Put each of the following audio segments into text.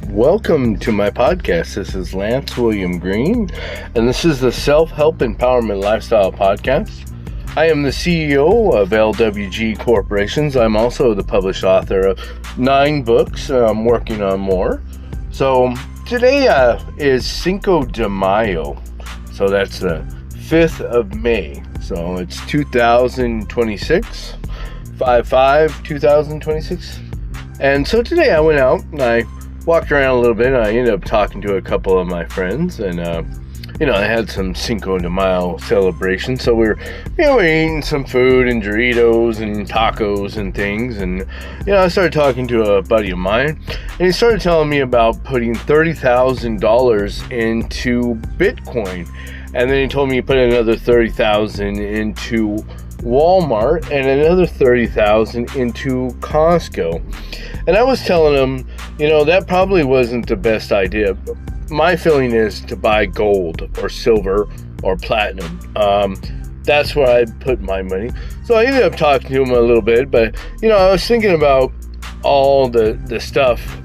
Welcome to my podcast. This is Lance William Green, and this is the Self-Help Empowerment Lifestyle Podcast. I am the CEO of LWG Corporations. I'm also the published author of 9 books. I'm working on more. So today is Cinco de Mayo. So that's the 5th of May. So it's 2026, 5/5/2026. And so today I went out and I walked around a little bit, and I ended up talking to a couple of my friends, and I had some Cinco de Mayo celebration. So we're eating some food and Doritos and tacos and things, and I started talking to a buddy of mine, and he started telling me about putting $30,000 into Bitcoin, and then he told me he put another $30,000 into Walmart and another $30,000 into Costco. And I was telling him, that probably wasn't the best idea. My feeling is to buy gold or silver or platinum. That's where I put my money. So I ended up talking to him a little bit, but I was thinking about all the stuff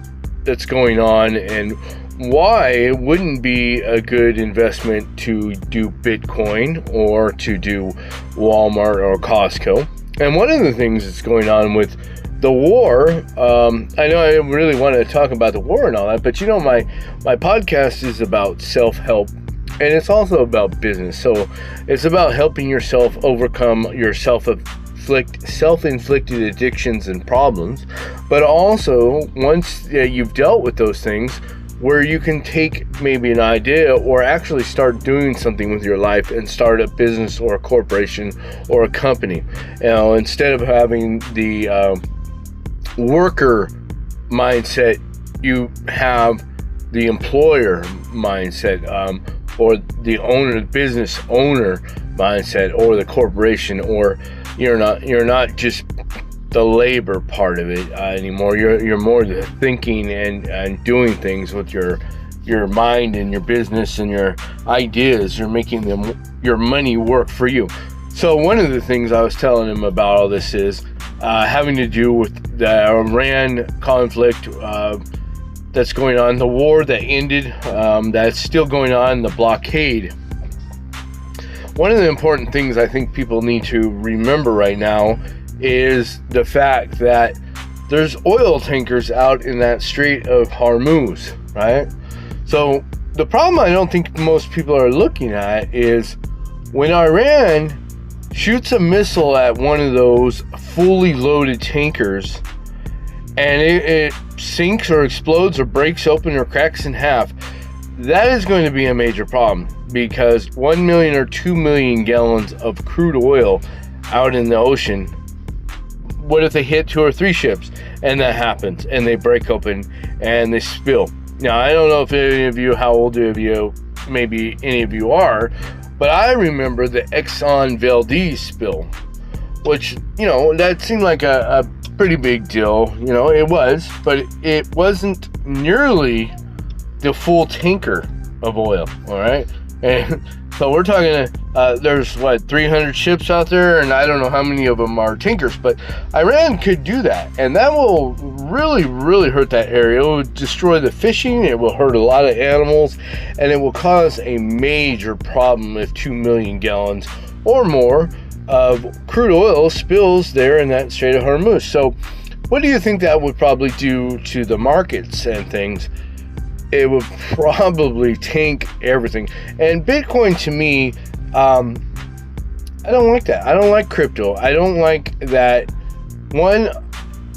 that's going on and why it wouldn't be a good investment to do Bitcoin or to do Walmart or Costco. And one of the things that's going on with the war, I know I really want to talk about the war and all that, but my podcast is about self-help, and it's also about business. So it's about helping yourself overcome your self-inflicted addictions and problems, but also once you've dealt with those things, where you can take maybe an idea or actually start doing something with your life and start a business or a corporation or a company. Instead of having the worker mindset, you have the employer mindset, or the business owner mindset, or the corporation, or you're not just the labor part of it anymore. You're more the thinking and doing things with your mind and your business and your ideas. You're making your money work for you. So one of the things I was telling him about all this is having to do with the Iran conflict that's going on, the war that ended, that's still going on, the blockade. One of the important things I think people need to remember right now is the fact that there's oil tankers out in that Strait of Hormuz, right? So the problem I don't think most people are looking at is when Iran shoots a missile at one of those fully loaded tankers and it sinks or explodes or breaks open or cracks in half, that is going to be a major problem, because 1 million or 2 million gallons of crude oil out in the ocean. What if they hit 2 or 3 ships and that happens and they break open and they spill? Now, I don't know if any of you, how old of you, maybe any of you are, but I remember the Exxon Valdez spill, which, that seemed like a pretty big deal. It was, but it wasn't nearly the full tanker of oil, all right? And so we're talking, there's 300 ships out there, and I don't know how many of them are tankers, but Iran could do that, and that will really, really hurt that area. It will destroy the fishing, it will hurt a lot of animals, and it will cause a major problem if 2 million gallons or more of crude oil spills there in that Strait of Hormuz. So what do you think that would probably do to the markets and things? It would probably tank everything. And Bitcoin, to me, I don't like that. I don't like crypto. I don't like that. One,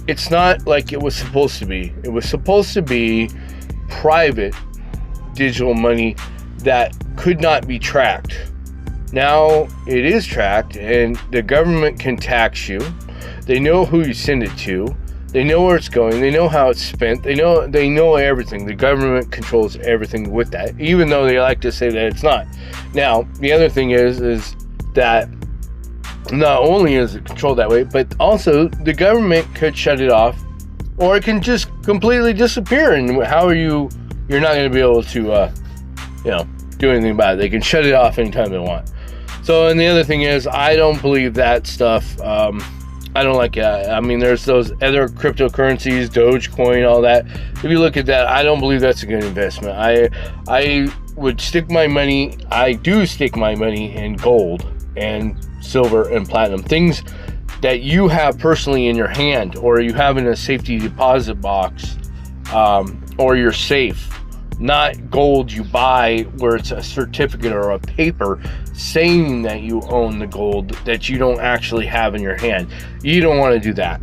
it's not like it was supposed to be. It was supposed to be private digital money that could not be tracked. Now it is tracked, and the government can tax you. They know who you send it to. They know where it's going. They know how it's spent. They know everything. The government controls everything with that, even though they like to say that it's not. Now, the other thing is that not only is it controlled that way, but also the government could shut it off, or it can just completely disappear. And you're not going to be able to, do anything about it. They can shut it off anytime they want. So, and the other thing is, I don't believe that stuff I don't like it. I mean, there's those other cryptocurrencies, Dogecoin, all that. If you look at that, I don't believe that's a good investment. I would stick my money. I do stick my money in gold and silver and platinum, things that you have personally in your hand, or you have in a safety deposit box, or your safe. Not gold you buy where it's a certificate or a paper saying that you own the gold that you don't actually have in your hand. You don't want to do that.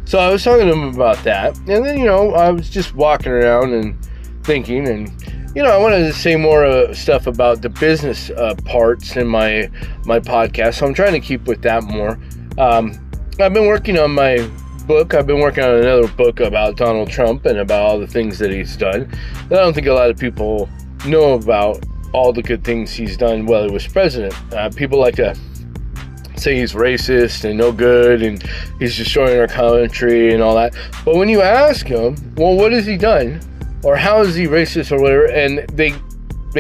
So I was talking to him about that, and then I was just walking around and thinking, and I wanted to say more stuff about the business parts in my podcast, so I'm trying to keep with that more. I've been working on my book. I've been working on another book about Donald Trump and about all the things that he's done. I don't think a lot of people know about all the good things he's done while he was president. People like to say he's racist and no good and he's destroying our country and all that. But when you ask him, well, what has he done? Or how is he racist or whatever? And they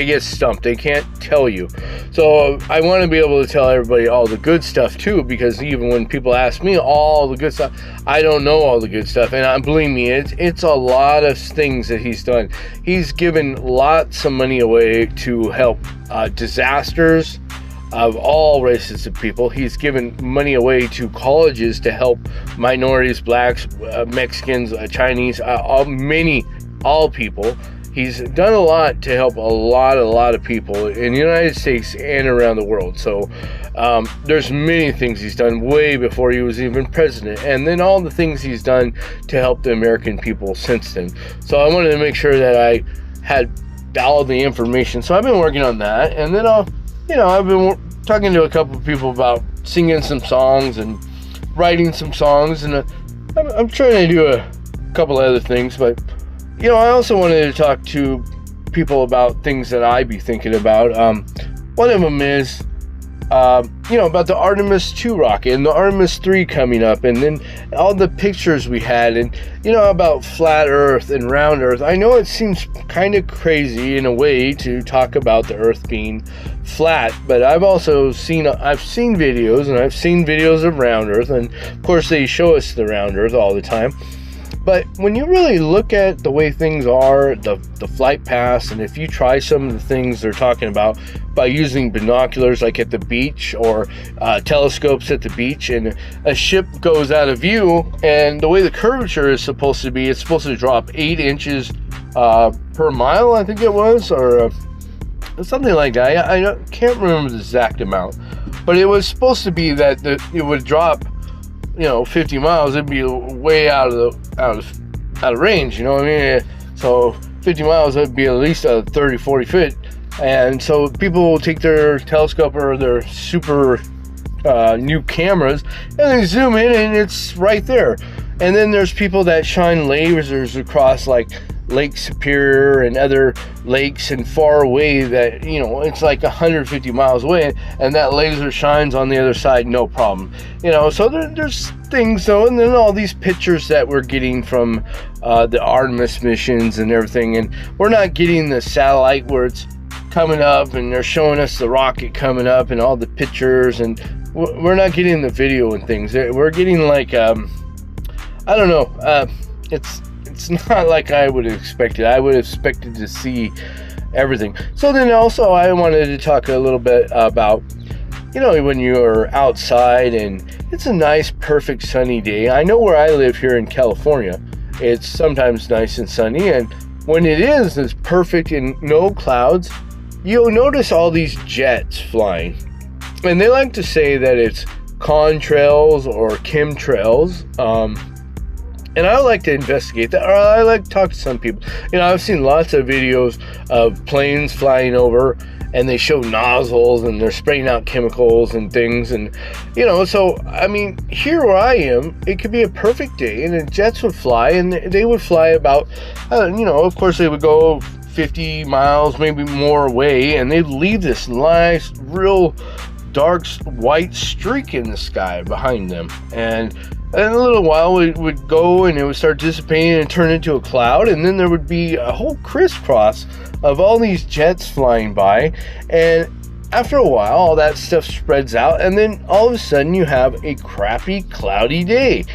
get stumped. They can't tell you. So I want to be able to tell everybody all the good stuff too, because even when people ask me all the good stuff, I don't know all the good stuff. And believe me, it's a lot of things that he's done. He's given lots of money away to help disasters of all races of people. He's given money away to colleges to help minorities, blacks, Mexicans, Chinese, all people. He's done a lot to help a lot of people in the United States and around the world. So there's many things he's done way before he was even president, and then all the things he's done to help the American people since then. So I wanted to make sure that I had all the information. So I've been working on that, and then I've been talking to a couple of people about singing some songs and writing some songs, and I'm trying to do a couple of other things, but I also wanted to talk to people about things that I be thinking about. One of them is, about the Artemis 2 rocket and the Artemis 3 coming up, and then all the pictures we had, and, about flat Earth and round Earth. I know it seems kind of crazy in a way to talk about the Earth being flat, but I've seen videos, and I've seen videos of round Earth, and of course they show us the round Earth all the time. But when you really look at the way things are, the flight paths, and if you try some of the things they're talking about by using binoculars like at the beach, or telescopes at the beach, and a ship goes out of view, and the way the curvature is supposed to be, it's supposed to drop 8 inches per mile, I think it was, or something like that. I can't remember the exact amount, but it was supposed to be that it would drop 50 miles, it'd be way out of range, So 50 miles, it'd be at least 30, 40 feet. And so people will take their telescope or their super new cameras and they zoom in, and it's right there. And then there's people that shine lasers across like Lake Superior and other lakes and far away that, it's like 150 miles away, and that laser shines on the other side, no problem. So there's things though, and then all these pictures that we're getting from the Artemis missions and everything, and we're not getting the satellite where it's coming up and they're showing us the rocket coming up and all the pictures, and we're not getting the video and things. We're getting like I don't know, it's not like I would have expected. I would have expected to see everything. So then also I wanted to talk a little bit about, when you're outside and it's a nice, perfect sunny day. I know where I live here in California, it's sometimes nice and sunny, and when it's perfect and no clouds, you'll notice all these jets flying. And they like to say that it's contrails or chemtrails. And I like to investigate that, or I like to talk to some people. I've seen lots of videos of planes flying over, and they show nozzles, and they're spraying out chemicals and things. And, so, here where I am, it could be a perfect day, and the jets would fly, and they would fly about, of course they would go 50 miles, maybe more away, and they'd leave this nice, real dark white streak in the sky behind them. And in a little while it would go, and it would start dissipating and turn into a cloud, and then there would be a whole crisscross of all these jets flying by. And after a while, all that stuff spreads out, and then all of a sudden you have a crappy, cloudy day.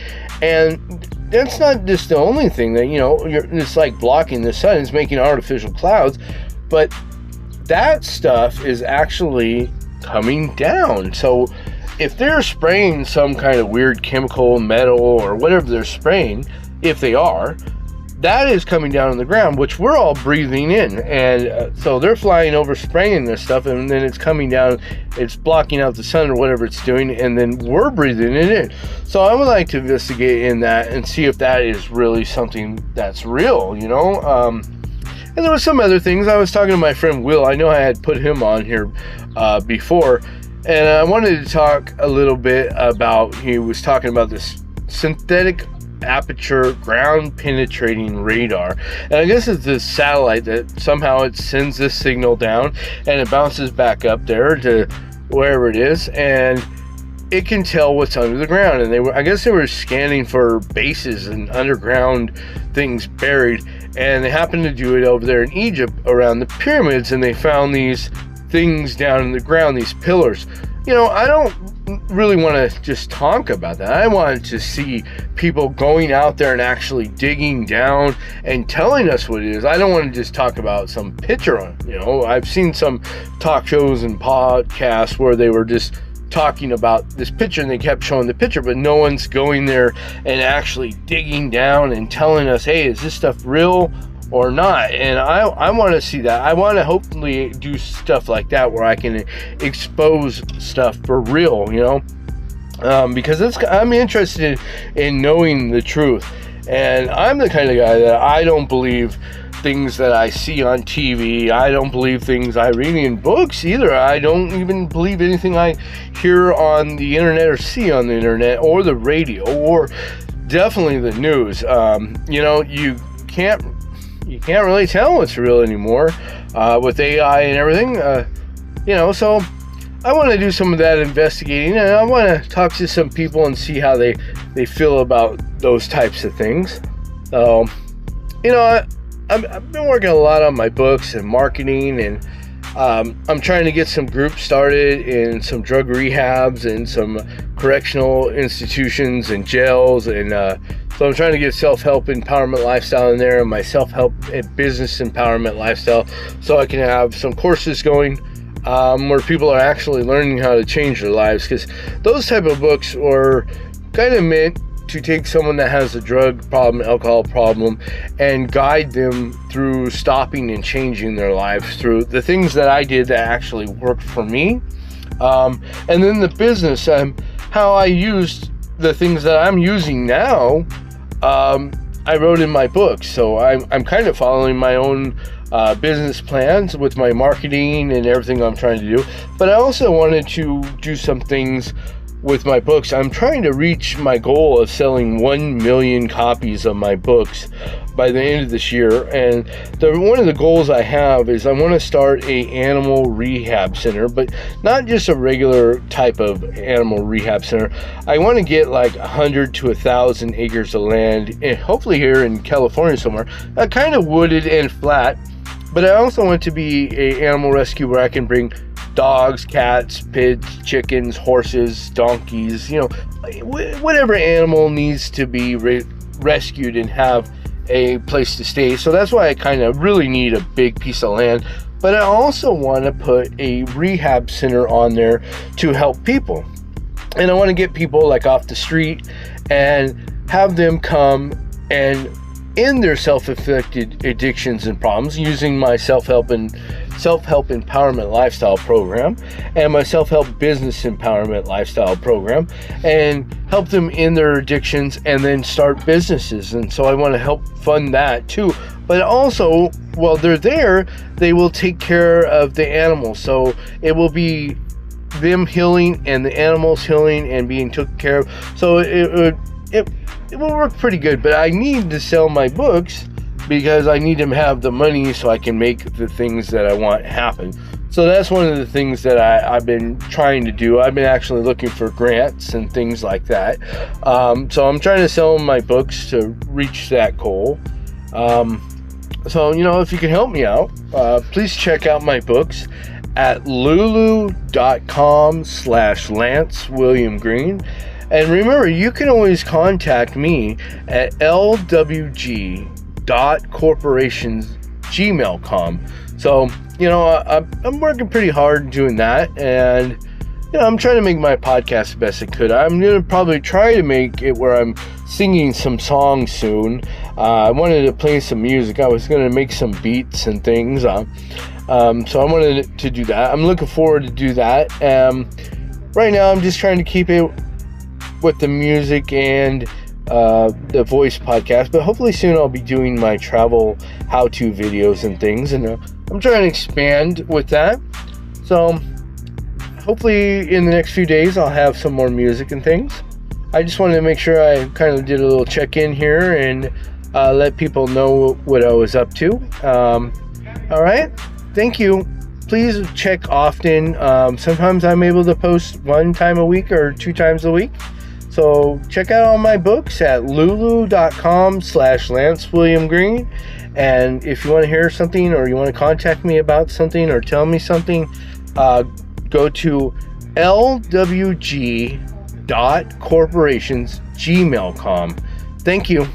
And that's not just the only thing that, it's like blocking the sun, it's making artificial clouds, but that stuff is actually coming down. So if they're spraying some kind of weird chemical, metal, or whatever they're spraying, if they are, that is coming down on the ground, which we're all breathing in. And so they're flying over, spraying this stuff, and then it's coming down, it's blocking out the sun or whatever it's doing, and then we're breathing it in. So I would like to investigate in that and see if that is really something that's real, and there was some other things. I was talking to my friend Will. I know I had put him on here before, and I wanted to talk a little bit about, he was talking about this synthetic aperture ground penetrating radar, and I guess it's this satellite that somehow it sends this signal down and it bounces back up there to wherever it is, and it can tell what's under the ground. And I guess they were scanning for bases and underground things buried, and they happened to do it over there in Egypt around the pyramids, and they found these things down in the ground, these pillars. I don't really want to just talk about that. I wanted to see people going out there and actually digging down and telling us what it is. I don't want to just talk about some picture on it. I've seen some talk shows and podcasts where they were just talking about this picture and they kept showing the picture, but no one's going there and actually digging down and telling us, hey, is this stuff real or not? And I want to see that. I want to hopefully do stuff like that where I can expose stuff for real, because I'm interested in knowing the truth. And I'm the kind of guy that I don't believe things that I see on TV. I don't believe things I read in books either. I don't even believe anything I hear on the internet or see on the internet or the radio or definitely the news. You can't really tell what's real anymore with AI and everything. So I want to do some of that investigating, and I want to talk to some people and see how they feel about those types of things. So, I've been working a lot on my books and marketing, and I'm trying to get some groups started in some drug rehabs and some correctional institutions and jails, and so I'm trying to get self-help empowerment lifestyle in there and my self-help and business empowerment lifestyle, so I can have some courses going where people are actually learning how to change their lives, because those type of books are kind of meant to take someone that has a drug problem, alcohol problem, and guide them through stopping and changing their lives through the things that I did that actually worked for me. And then the business, how I used the things that I'm using now, I wrote in my book. So I'm kind of following my own business plans with my marketing and everything I'm trying to do. But I also wanted to do some things with my books. I'm trying to reach my goal of selling 1 million copies of my books by the end of this year. And one of the goals I have is I want to start a animal rehab center, but not just a regular type of animal rehab center. I want to get like 100 to 1,000 acres of land, and hopefully here in California somewhere, kind of wooded and flat. But I also want to be a animal rescue where I can bring dogs, cats, pigs, chickens, horses, donkeys, whatever animal needs to be rescued and have a place to stay. So that's why I kind of really need a big piece of land. But I also want to put a rehab center on there to help people. And I want to get people like off the street and have them come and end their self-inflicted addictions and problems using my self-help empowerment lifestyle program and my self-help business empowerment lifestyle program, and help them end their addictions and then start businesses. And so I want to help fund that too. But also, while they're there, they will take care of the animals. So it will be them healing and the animals healing and being taken care of. So it will work pretty good. But I need to sell my books because I need to have the money so I can make the things that I want happen. So that's one of the things that I've been trying to do. I've been actually looking for grants and things like that. So I'm trying to sell my books to reach that goal. So, if you can help me out, please check out my books at lulu.com/Lance William Green. And remember, you can always contact me at lwg.corporations@gmail.com. So, I'm working pretty hard doing that, and I'm trying to make my podcast the best I could. I'm going to probably try to make it where I'm singing some songs soon. I wanted to play some music. I was going to make some beats and things. So I wanted to do that. I'm looking forward to do that. Right now, I'm just trying to keep it with the music and the voice podcast. But hopefully soon I'll be doing my travel how-to videos and things. And I'm trying to expand with that. So hopefully in the next few days I'll have some more music and things. I just wanted to make sure I kind of did a little check-in here and let people know what I was up to. All right, thank you. Please check often. Sometimes I'm able to post 1 time a week or 2 times a week. So check out all my books at lulu.com/Lance William Green. And if you want to hear something, or you want to contact me about something, or tell me something, go to lwg.corporations@gmail.com. Thank you.